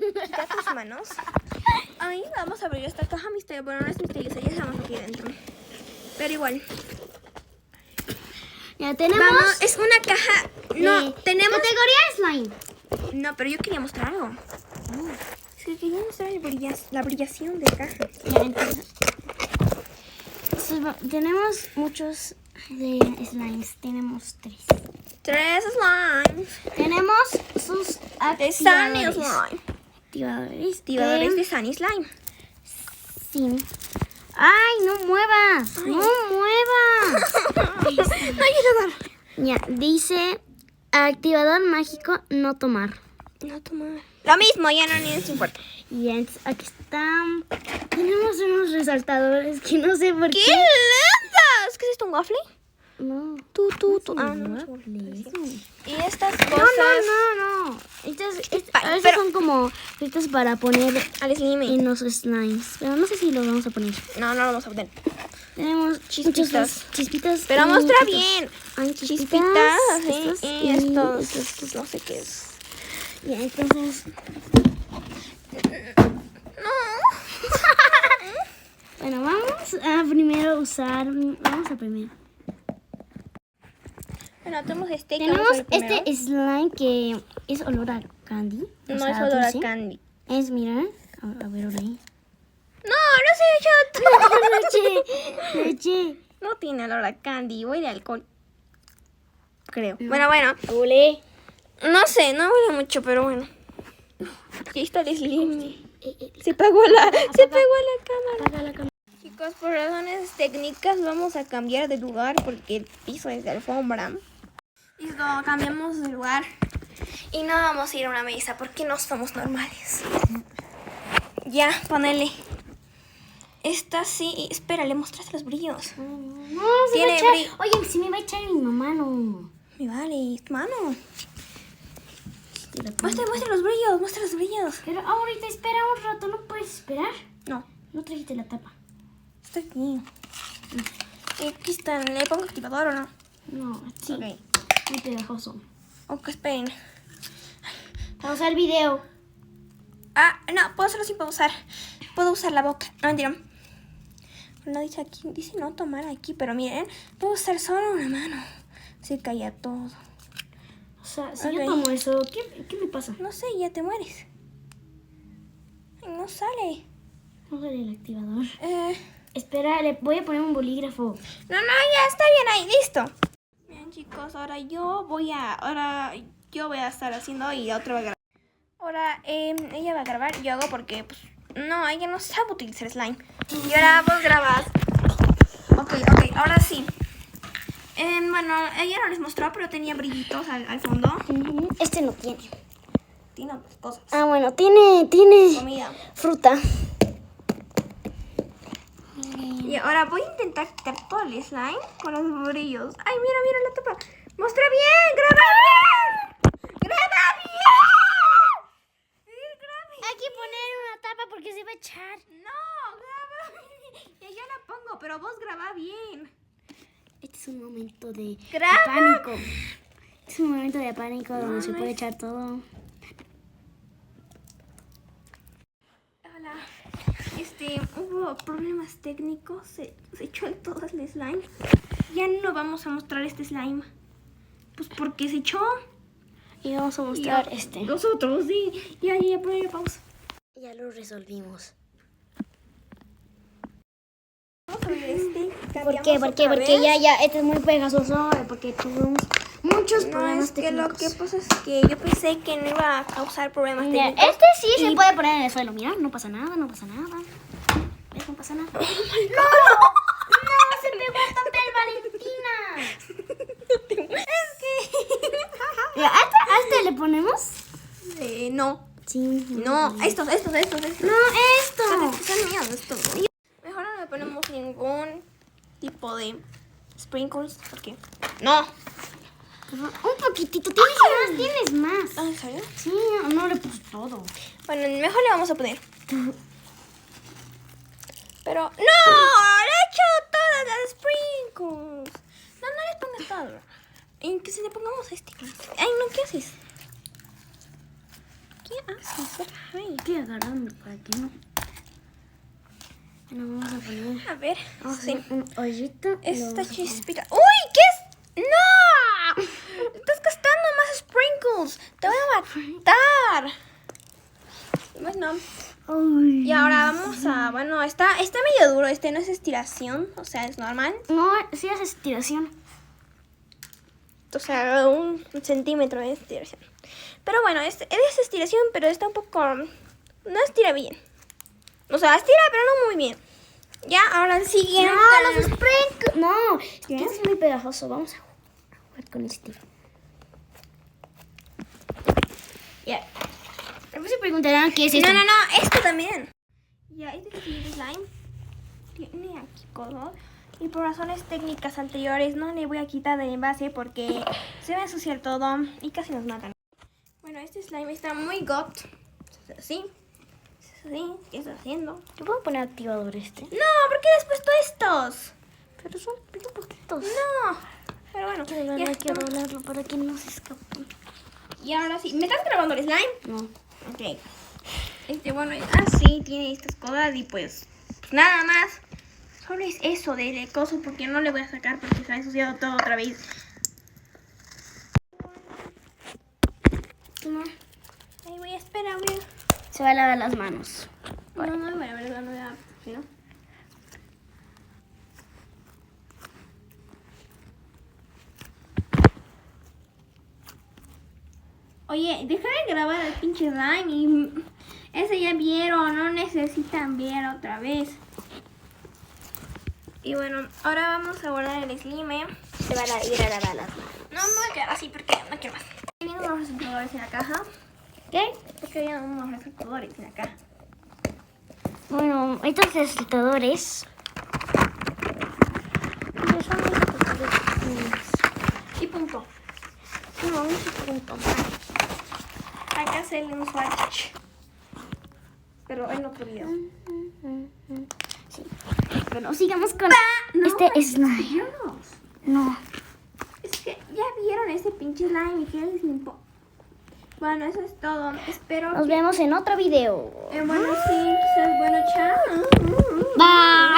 Quita tus manos. Ahí vamos a abrir esta caja misteriosa. Bueno, no es misteriosa, ya sabemos lo que hay dentro. Pero igual. Ya tenemos. Vamos, es una caja. No, tenemos. Categoría slime. No, pero yo quería mostrar algo. Es que quería mostrar la brillación de caja. Ya, entonces, tenemos muchos de slimes. Tenemos 3. 3 slimes. Tenemos sus De Sunny activadores. Slime. Activadores De Sunny Slime. Sí. ¡Ay, no muevas! Ay. ¡No muevas! Ayuda. Ya, dice activador mágico no tomar. No tomar. Lo mismo, ya no ni su fuerte. Y entonces aquí están. Tenemos unos resaltadores que no sé por ¡Qué qué. lindas! ¿Qué es esto, un waffle? No. Tú. Ah, No, no. no. Y estas No, cosas. no. A veces pero- son como estas para poner Al slime. en los slimes. Pero no sé si los vamos a poner. No, no lo vamos a poner. Tenemos Chispitas. muchas chispitas. Pero y muestra chispitas. bien. Hay Chispitas. Sí, estos y estos. No sé qué es. Ya, entonces. No. Bueno, vamos a primero usar. Vamos a primero. Bueno, tenemos este. que Tenemos vamos a ver primero. este slime que es olor a candy. o No sea, es olor a dulce. candy. Es, mira. A ver, ahora ahí. No se hecho. Leche. No tiene olor a candy. Huele a alcohol. Creo. No. Bueno. Ole. No sé, no huele mucho, pero bueno. Aquí está el slime. Se apagó la cámara. Apaga la cámara. Chicos, por razones técnicas vamos a cambiar de lugar porque el piso es de alfombra. Listo, cambiamos de lugar. Y no vamos a ir a una mesa porque no somos normales. Ya, ponele. Esta sí. Espera, le mostraste los brillos. No, se Tiene va a echar. brillo. Oye, si me va a echar mi mamá, no. Me vale, mano. Te la pongo. Muestra los brillos. Pero ahorita espera un rato, ¿no puedes esperar? No, No trajiste la tapa. está aquí. Y aquí están. ¿Le pongo activador o no? No, sí. Ok. Muy pegajoso. Ok, esperen. Pausa el video. Ah, no, puedo hacerlo sin pausar. Puedo usar la boca. No, mentira. No dice aquí, dice no tomar aquí, pero miren, puedo usar solo una mano. Se caía todo. O sea, si Ok. yo tomo eso, ¿qué me pasa? No sé, ya te mueres. Ay, no sale. No sale el activador. Eh, Espera, le voy a poner un bolígrafo. no, ya está bien ahí, listo. Bien, chicos, ahora yo voy a estar haciendo y la otra va a grabar. Ahora ella va a grabar, yo hago porque pues, no, ella no sabe utilizar slime. Y ahora vos grabas. Ok, ahora sí. Bueno, ella no les mostró, pero tenía brillitos al fondo. Este no tiene. Tiene otras cosas. Ah, bueno, tiene Comida. fruta. Y ahora voy a intentar quitar todo el slime con los brillos. Ay, mira la tapa. ¡Muestra bien! ¡Graba bien! ¡Graba bien! ¡Graba bien! Hay que poner una tapa porque se va a echar. No, graba bien. Ya yo la pongo, pero vos graba bien. Este es un momento de Graba. pánico. Es un momento de pánico donde No, se no puede es- echar todo. Hola. Hubo problemas técnicos. Se echó todo el slime. Ya no vamos a mostrar este slime. Pues porque se echó. Y vamos a mostrar Ya, este. Los otros, sí. Ya, ponle pausa. Ya lo resolvimos. Vamos a ver este. ¿Por qué? Porque ya, este es muy pegajoso. Porque tuvimos muchos No, problemas es que técnicos. lo que pasa es que yo pensé que no iba a causar problemas Mira, técnicos. este sí se Y- puede poner en el suelo. Mira, no pasa nada. ¿Ves? No pasa nada. Oh ¡No! ¡Se pegó el papel, Valentina! Es que... Mira, ¿a este le ponemos? no. Sí. No, estos. No, esto. Son míos estos. Mejor no le ponemos ningún tipo de sprinkles. ¿Por qué? No. Un poquitito. Tienes más. ¿En serio? Sí, no le puse todo. Bueno, mejor le vamos a poner. Pero... ¡No! ¡Le he hecho todas las sprinkles! No le pongas todo. En que si le pongamos este. Ay, no, ¿qué haces? ¿Qué Ay. Estoy agarrando para que no. No vamos a poner. A ver. Vamos a Sí. hacer un hoyito. y lo Esta vamos a chispita. ¡Uy! ¿Qué es? ¡No! Estás gastando más sprinkles. Te voy a matar. Bueno. poner. Y ahora vamos a... Bueno, está medio duro. No es estiración. O sea, es normal. No, sí es estiración. O sea, un centímetro de estiración. Pero bueno, es estiración, pero está un poco... No estira bien. O sea, estira, pero no muy bien. Ya, ahora el siguiente. No, los sprinkles. No, ¿Qué? es muy pegajoso. Vamos a jugar con este. Ya. Después se preguntarán qué es esto. No, esto también. Ya, este siguiente slime tiene aquí cosas. Y por razones técnicas anteriores no le voy a quitar del envase porque se va a ensuciar todo y casi nos matan. Bueno, este slime está muy got. Es así. Es así. ¿Qué está haciendo? ¿Te puedo poner activador este? No, ¿por qué le has puesto estos? Pero son bien poquitos. No. Pero bueno, Hay que rolarlo para que no se escape. y ahora sí. ¿Me estás grabando el slime? No. Ok. Bueno, así tiene estas cosas y pues nada más. Solo es eso del coso porque no le voy a sacar porque se ha ensuciado todo otra vez. No. Ahí voy a esperar, Se va a lavar las manos. No, bueno, verdad, no voy a... ¿sí, no? Oye, deja de grabar el pinche slime y... Ese ya vieron, no necesitan ver otra vez. Y bueno, ahora vamos a guardar el slime. Se va a ir a lavar las manos. No me voy a quedar así porque no quiero más. Vienen unos resultadores en la caja. ¿Qué? Porque vienen unos resultadores en la caja. Bueno, estos resultadores. Y punto. No, no se punto. Hay que hacerle un swatch. Pero en otro video. Sí. Bueno, sigamos con No, este slime. Dios. No. Es que ya vieron ese pinche slime y que les importa. Bueno, eso es todo. Espero Nos que... vemos en otro video. bueno, sí, quizás bueno, chao. Bye.